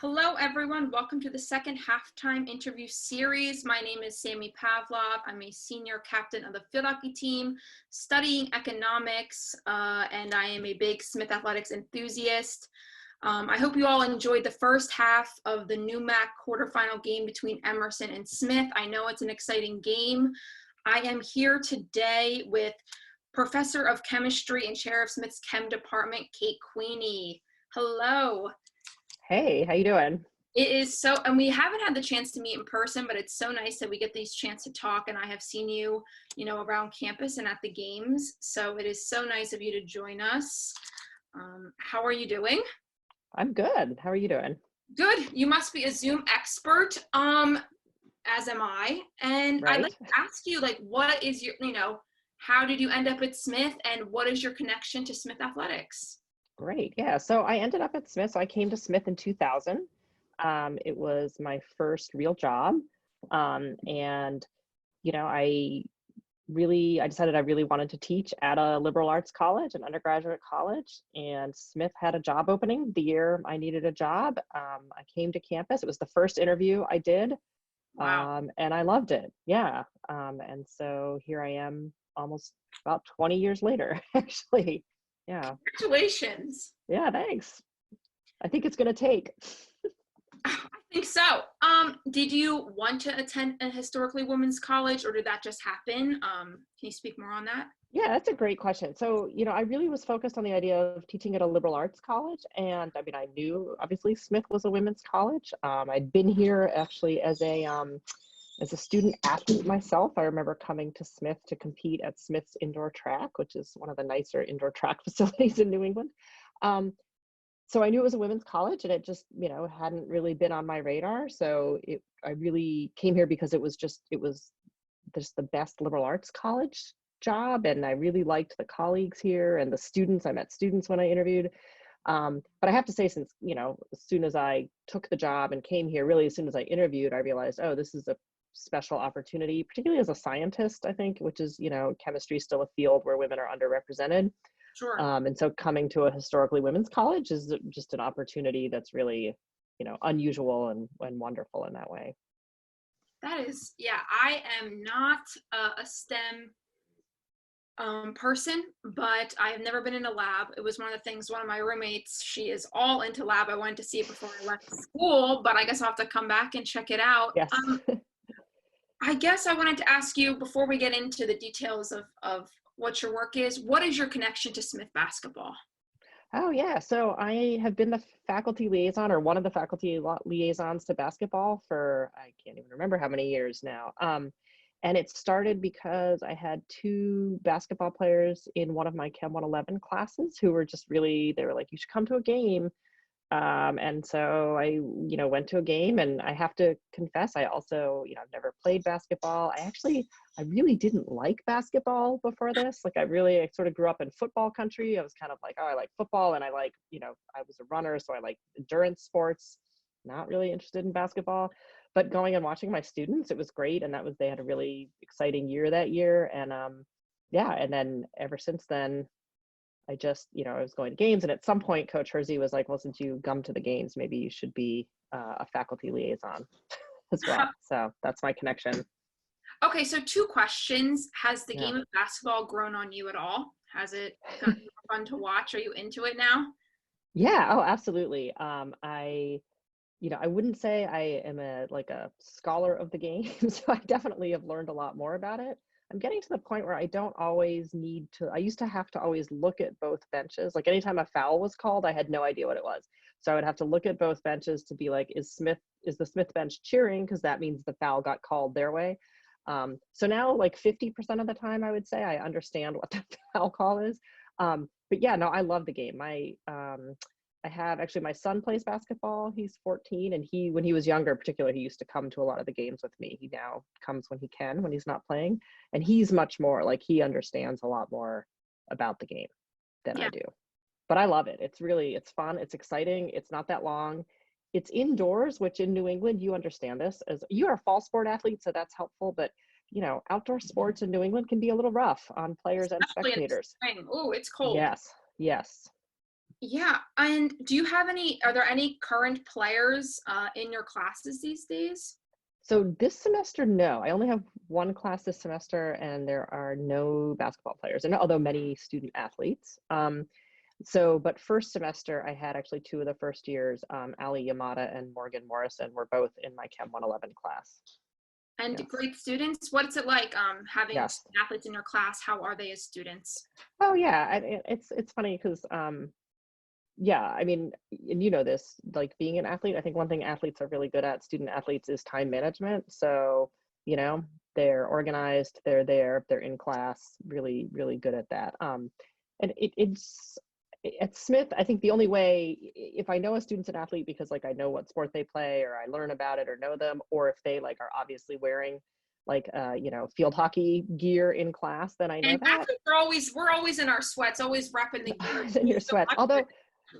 Hello, everyone. Welcome to the second halftime interview series. My name is Sammy Pavlov. I'm a senior captain of the field hockey team studying economics, and I am a big Smith athletics enthusiast. I hope you all enjoyed the first half of the NEWMAC quarterfinal game between Emerson and Smith. I know it's an exciting game. I am here today with Professor of Chemistry and Chair of Smith's Chem Department, Kate Queeney. Hello. Hey, how you doing? It is so, and we haven't had the chance to meet in person, but it's so nice that we get these chance to talk. And I have seen you, around campus and at the games. So it is so nice of you to join us. How are you doing? I'm good. How are you doing? Good. You must be a Zoom expert, as am I. And Right. I'd like to ask you, what is your, how did you end up at Smith, and what is your connection to Smith athletics? Great. Yeah. So I ended up at Smith. So I came to Smith in 2000. It was my first real job. And, I decided I really wanted to teach at a liberal arts college, an undergraduate college, and Smith had a job opening the year I needed a job. I came to campus. It was the first interview I did. Wow. And I loved it. Yeah. And so here I am almost about 20 years later, actually. Yeah. Congratulations. Yeah, thanks. I think it's going to take. I think so. Did you want to attend a historically women's college, or did that just happen? Can you speak more on that? Yeah, that's a great question. So, I really was focused on the idea of teaching at a liberal arts college. And I knew obviously Smith was a women's college. I'd been here actually as a student athlete myself. I remember coming to Smith to compete at Smith's indoor track, which is one of the nicer indoor track facilities in New England. So I knew it was a women's college, and it just, hadn't really been on my radar. So I really came here because it was just the best liberal arts college job. And I really liked the colleagues here and the students. I met students when I interviewed. But I have to say, since, as soon as I took the job and came here, really as soon as I interviewed, I realized, oh, this is a special opportunity, particularly as a scientist, I think, which is, chemistry is still a field where women are underrepresented. Sure. And so coming to a historically women's college is just an opportunity that's really, unusual and wonderful in that way. That is, yeah, I am not a STEM person, but I have never been in a lab. It was one of the things, one of my roommates, she is all into lab. I wanted to see it before I left school, but I guess I'll have to come back and check it out. Yes. I guess I wanted to ask you, before we get into the details of what your work is, what is your connection to Smith basketball? Oh, yeah. So I have been the faculty liaison, or one of the faculty liaisons to basketball for, I can't even remember how many years now. And it started because I had two basketball players in one of my Chem 111 classes who were just really, they were like, you should come to a game. And so I, went to a game, and I have to confess, I also, I've never played basketball. I really didn't like basketball before this. I sort of grew up in football country. I was kind of like, oh, I like football, and I like, I was a runner, so I like endurance sports, not really interested in basketball. But going and watching my students, it was great. And they had a really exciting year that year. And yeah, and then ever since then, I just, I was going to games, and at some point Coach Hersey was like, well, since you come to the games, maybe you should be a faculty liaison as well. So that's my connection. Okay, so two questions. Has the game of basketball grown on you at all? Has it gotten more fun to watch? Are you into it now? Yeah, oh, absolutely. I wouldn't say I am a scholar of the game, so I definitely have learned a lot more about it. I'm getting to the point where I don't always need to, I used to have to always look at both benches. Like anytime a foul was called, I had no idea what it was. So I would have to look at both benches to be like, is the Smith bench cheering? Because that means the foul got called their way. So now 50% of the time, I would say I understand what the foul call is. But yeah, no, I love the game. I have actually, my son plays basketball. He's 14, and when he was younger, particularly, he used to come to a lot of the games with me. He now comes when he can, when he's not playing, and he's much more he understands a lot more about the game than I do. But I love it. It's fun. It's exciting. It's not that long. It's indoors, which in New England, you understand this, as you are a fall sport athlete, so that's helpful. But outdoor sports in New England can be a little rough on players and spectators. Oh, it's cold. Yes. Yeah, and are there any current players in your classes these days? So this semester, no. I only have one class this semester, and there are no basketball players, and although many student athletes. But first semester, I had actually two of the first years, Ali Yamada and Morgan Morrison were both in my Chem 111 class. And Yes. great students. What's it like having Yes. athletes in your class? How are they as students? Oh yeah, it's funny because yeah, I mean, and you know this, like being an athlete, I think one thing athletes are really good at, student athletes, is time management. So, you know, they're organized, they're there, they're in class, really, really good at that. And it's at Smith, I think the only way, if I know a student's an athlete because like I know what sport they play or I learn about it or know them, or if they like are obviously wearing like you know, field hockey gear in class, then I know And that. athletes we're always in our sweats, always repping the gear. In your sweats. Although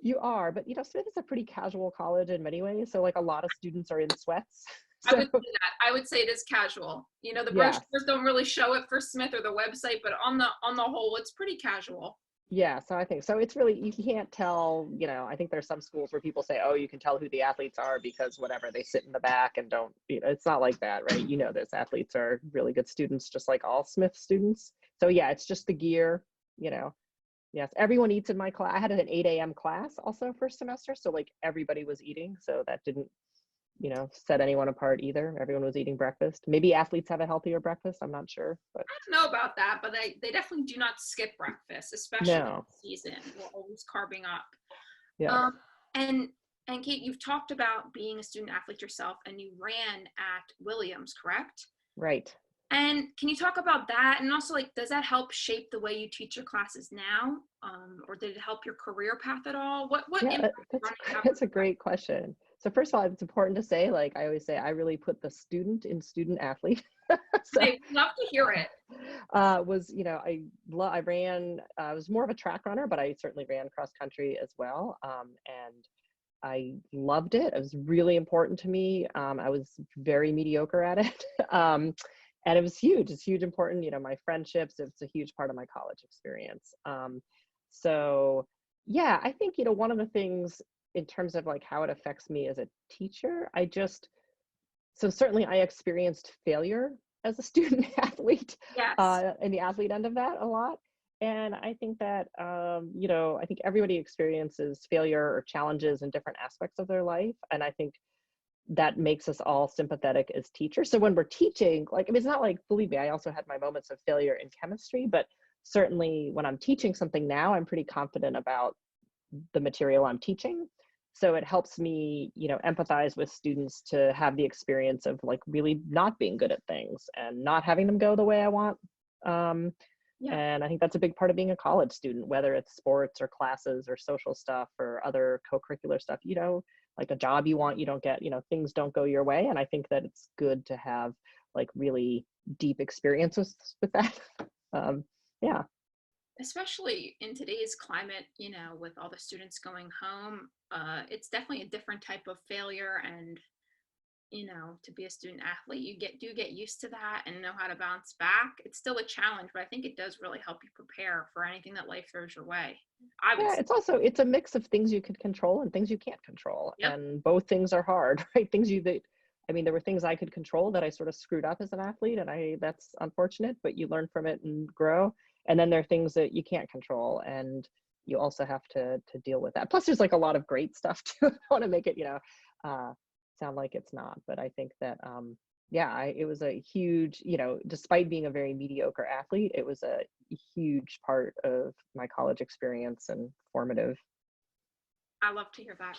you are, but you know, Smith is a pretty casual college in many ways. So like a lot of students are in sweats. I So would say that. I would say it is casual. You know, the yes. brochures don't really show it for Smith or the website, but on the whole, it's pretty casual. Yeah, so I think so. It's really, you can't tell, you know, I think there's some schools where people say, oh, you can tell who the athletes are because whatever, they sit in the back and don't, you know, it's not like that, right? You know, this athletes are really good students, just like all Smith students. So yeah, it's just the gear, you know. Yes, everyone eats in my class. I had an 8 a.m. class also first semester. So like everybody was eating. So that didn't, you know, set anyone apart either. Everyone was eating breakfast. Maybe athletes have a healthier breakfast. I'm not sure, but I don't know about that, but they definitely do not skip breakfast, especially no. this season. We're always carving up. Yes, Um, and and Kate, you've talked about being a student athlete yourself, and you ran at Williams, correct? right. And can you talk about that? And also, like, does that help shape the way you teach your classes now, or did it help your career path at all? What Yeah, impact did that's running have on that's a great question. So first of all, it's important to say, like I always say, I really put the student in student athlete. So you? I love to hear it. was, you know, I ran, I was more of a track runner, but I certainly ran cross country as well. And I loved it. It was really important to me. I was very mediocre at it. And it was huge. It's huge, important, you know, my friendships, it's a huge part of my college experience. So yeah, I think, you know, one of the things in terms of like how it affects me as a teacher, so certainly I experienced failure as a student athlete, Yes. in the athlete end of that a lot. And I think that, you know, I think everybody experiences failure or challenges in different aspects of their life. And I think that makes us all sympathetic as teachers. So when we're teaching, like, I mean, it's not like, believe me, I also had my moments of failure in chemistry, but certainly when I'm teaching something now, I'm pretty confident about the material I'm teaching. So it helps me, you know, empathize with students to have the experience of like really not being good at things and not having them go the way I want. Um, Yeah. and I think that's a big part of being a college student, whether it's sports or classes or social stuff or other co-curricular stuff, you know, like a job you want, you don't get, you know, things don't go your way. And I think that it's good to have like really deep experiences with that. Um, yeah. Especially in today's climate, you know, with all the students going home, it's definitely a different type of failure. And you know, to be a student athlete, you get used to that and know how to bounce back. It's still a challenge, but I think it does really help you prepare for anything that life throws your way. I would Yeah, say. it's also, it's a mix of things you can control and things you can't control, Yep. and both things are hard. Right? Things you that, I mean, there were things I could control that I sort of screwed up as an athlete, and that's unfortunate, but you learn from it and grow. And then there are things that you can't control, and you also have to deal with that. Plus, there's like a lot of great stuff too. I don't want to make it, you know, uh, sound like it's not, but I think that yeah, it was a huge, you know, despite being a very mediocre athlete, it was a huge part of my college experience and formative. I love to hear that.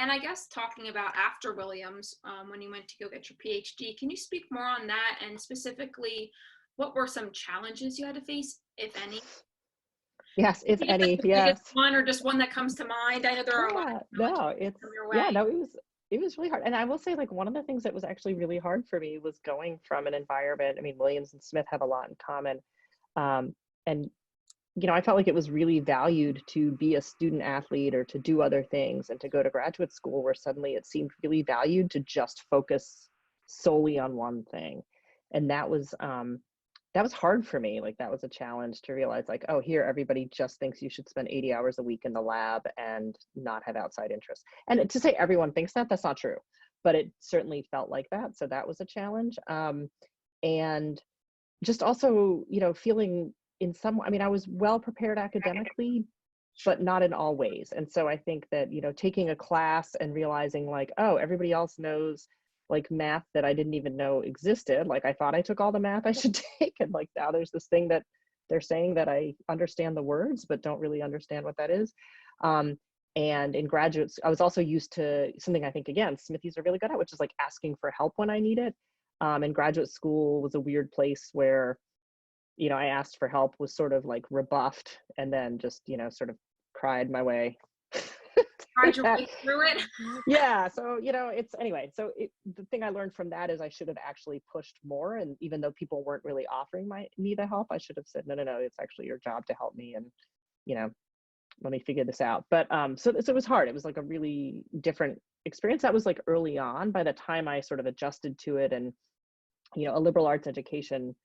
And I guess talking about after Williams, when you went to go get your PhD, can you speak more on that and specifically what were some challenges you had to face, if any? Yes, if Maybe just like any, the biggest yes. one or just one that comes to mind. I know there are a lot Yeah, of challenges no, that it's, come your yeah, way. no, it was really hard. And I will say, like, one of the things that was actually really hard for me was going from an environment. I mean, Williams and Smith have a lot in common. And you know, I felt like it was really valued to be a student athlete or to do other things and to go to graduate school, where suddenly it seemed really valued to just focus solely on one thing. And that was that was hard for me. Like that was a challenge to realize like, oh, here everybody just thinks you should spend 80 hours a week in the lab and not have outside interests. And to say everyone thinks that, that's not true, but it certainly felt like that. So that was a challenge. And just also, feeling in some, I mean, I was well prepared academically, but not in all ways. And so I think that, taking a class and realizing like, oh, everybody else knows like math that I didn't even know existed. Like I thought I took all the math I should take. And like now there's this thing that they're saying that I understand the words, but don't really understand what that is. And in graduates, I was also used to something I think, again, Smithies are really good at, which is like asking for help when I need it. And graduate school was a weird place where, I asked for help, was sort of like rebuffed, and then just, sort of cried my way Tried your that. way through it. Yeah, so it's anyway, so the thing I learned from that is I should have actually pushed more, and even though people weren't really offering me the help, I should have said, no, it's actually your job to help me, and you know let me figure this out. But so it was hard. It was like a really different experience. That was like early on. By the time I sort of adjusted to it, and a liberal arts education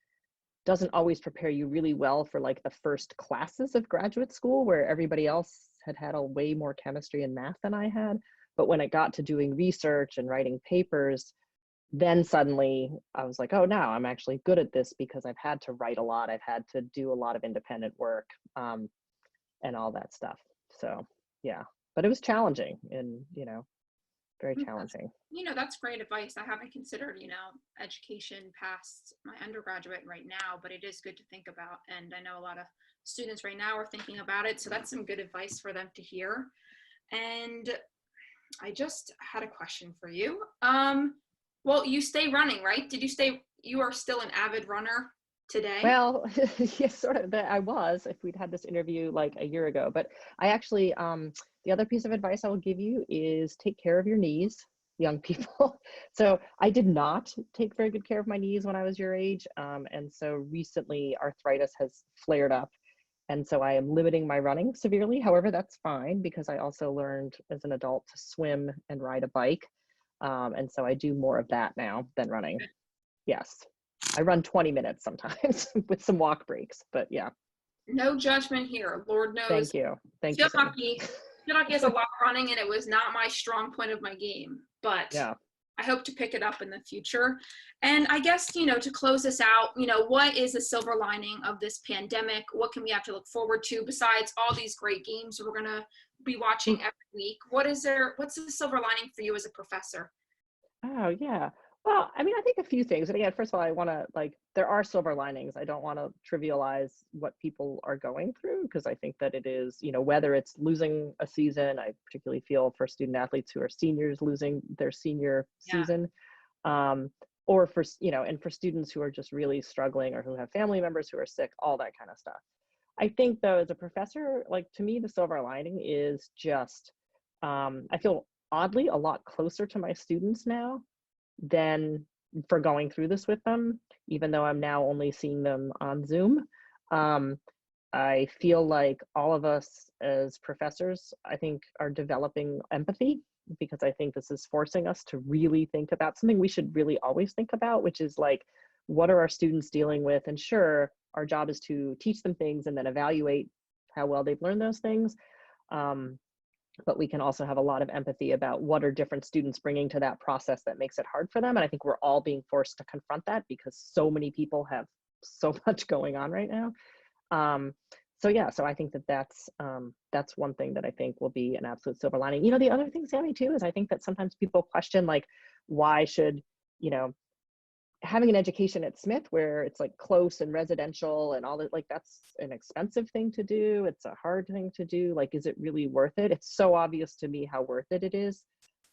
doesn't always prepare you really well for like the first classes of graduate school, where everybody else had a way more chemistry and math than I had. But when it got to doing research and writing papers, then suddenly I was like, oh, now I'm actually good at this because I've had to write a lot. I've had to do a lot of independent work, and all that stuff. So yeah, but it was challenging, and very challenging. That's great advice. I haven't considered, education past my undergraduate right now, but it is good to think about. And I know a lot of students right now are thinking about it. So that's some good advice for them to hear. And I just had a question for you. Well, you stay running, right? You are still an avid runner today? Well, yes, sort of. I was, if we'd had this interview like a year ago, but I actually, the other piece of advice I will give you is take care of your knees, young people. So I did not take very good care of my knees when I was your age. And so recently arthritis has flared up. And so I am limiting my running severely. However, that's fine because I also learned as an adult to swim and ride a bike. And so I do more of that now than running. Yes. I run 20 minutes sometimes with some walk breaks, but yeah. No judgment here. Lord knows. Thank you. Thank you. Field hockey has a lot of running, and it was not my strong point of my game, but yeah. I hope to pick it up in the future. And I guess, to close this out, what is the silver lining of this pandemic? What can we have to look forward to besides all these great games we're going to be watching every week? What's the silver lining for you as a professor? Oh, yeah. Well, I mean, I think a few things. And again, first of all, I want to there are silver linings. I don't want to trivialize what people are going through, because I think that it is, whether it's losing a season, I particularly feel for student athletes who are seniors losing their senior season, or for, and for students who are just really struggling or who have family members who are sick, all that kind of stuff. I think though, as a professor, to me, the silver lining is just, I feel oddly a lot closer to my students now than for going through this with them, even though I'm now only seeing them on Zoom. I feel like all of us as professors, I think, are developing empathy, because I think this is forcing us to really think about something we should really always think about, which is what are our students dealing with? And sure, our job is to teach them things and then evaluate how well they've learned those things. But we can also have a lot of empathy about what are different students bringing to that process that makes it hard for them. And I think we're all being forced to confront that because so many people have so much going on right now. So yeah, so I think that's one thing that I think will be an absolute silver lining. The other thing, Sammy, too, is I think that sometimes people question, why should, having an education at Smith where it's close and residential and all that, that's an expensive thing to do. It's a hard thing to do. Is it really worth it? It's so obvious to me how worth it is.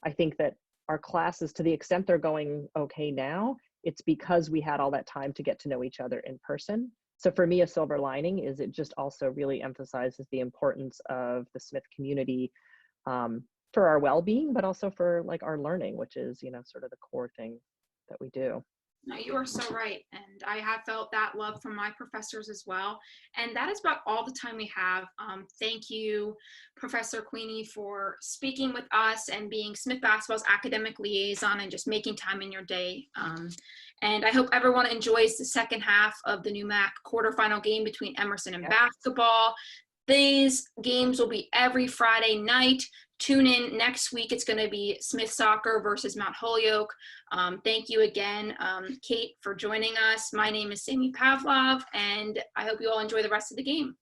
I think that our classes, to the extent they're going okay now, it's because we had all that time to get to know each other in person. So for me, a silver lining is it just also really emphasizes the importance of the Smith community, for our well-being, but also for our learning, which is, sort of the core thing that we do. No, you are so right. And I have felt that love from my professors as well. And that is about all the time we have. Thank you, Professor Queenie, for speaking with us and being Smith Basketball's academic liaison and just making time in your day. And I hope everyone enjoys the second half of the NUMAC quarterfinal game between Emerson and Yep. basketball. These games will be every Friday night. Tune in next week. It's going to be Smith Soccer versus Mount Holyoke. Thank you again, Kate, for joining us. My name is Sammy Pavlov, and I hope you all enjoy the rest of the game.